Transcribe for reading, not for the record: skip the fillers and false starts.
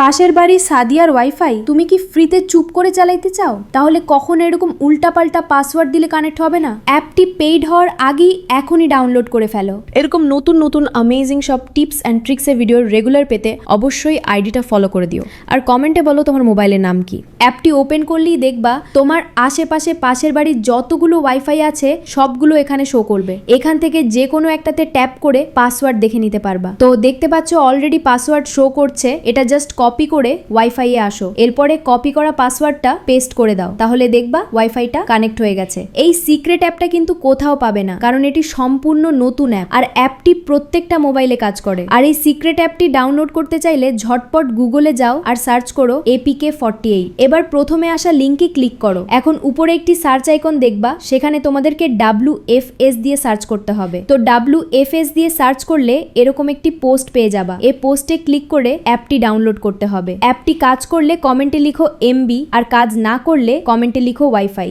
পাশের বাড়ির সাদিয়ার ওয়াইফাই তুমি কি ফ্রিতে চুপ করে চালাইতে চাও? তাহলে কখনো এরকম উল্টাপাল্টা পাসওয়ার্ড দিলে কানেক্ট হবে না। অ্যাপটি পেইড হওয়ার আগেই এখনই ডাউনলোড করে ফেলো। এরকম নতুন নতুন অ্যামেজিং সব টিপস অ্যান্ড ট্রিক্সের ভিডিও রেগুলার পেতে অবশ্যই আইডিটা ফলো করে দিও। আর কমেন্টে বলো তোমার মোবাইলের নাম কি। অ্যাপটি ওপেন করলেই দেখবা তোমার আশেপাশে পাশের বাড়ির যতগুলো ওয়াইফাই আছে সবগুলো এখানে শো করবে। এখান থেকে যে কোনো একটাতে ট্যাপ করে পাসওয়ার্ড দেখে নিতে পারবা। তো দেখতে পাচ্ছ অলরেডি পাসওয়ার্ড শো করছে, এটা জাস্ট কপি করে ওয়াইফাইয়ে আসো। এরপরে কপি করা পাসওয়ার্ডটা পেস্ট করে দাও, তাহলে দেখবা ওয়াইফাইটা কানেক্ট হয়ে গেছে। এই সিক্রেট অ্যাপটা কিন্তু কোথাও পাবে না, কারণ এটি সম্পূর্ণ নতুন অ্যাপ আর অ্যাপটি প্রত্যেকটা মোবাইলে কাজ করে। আর এই সিক্রেট অ্যাপটি ডাউনলোড করতে চাইলে ঝটপট গুগলে যাও আর সার্চ করো APK48। এবার প্রথমে আসা লিংকে ক্লিক করো। এখন উপরে একটি সার্চ আইকন দেখবা, সেখানে তোমাদেরকে WFS দিয়ে সার্চ করতে হবে। তো WFS দিয়ে সার্চ করলে এরকম একটি পোস্ট পেয়ে যাবা। এই পোস্টে ক্লিক করে অ্যাপটি ডাউনলোড করতে হবে। অ্যাপটি কাজ করলে কমেন্টে লিখো MB, আর কাজ না করলে কমেন্টে লিখো ওয়াইফাই।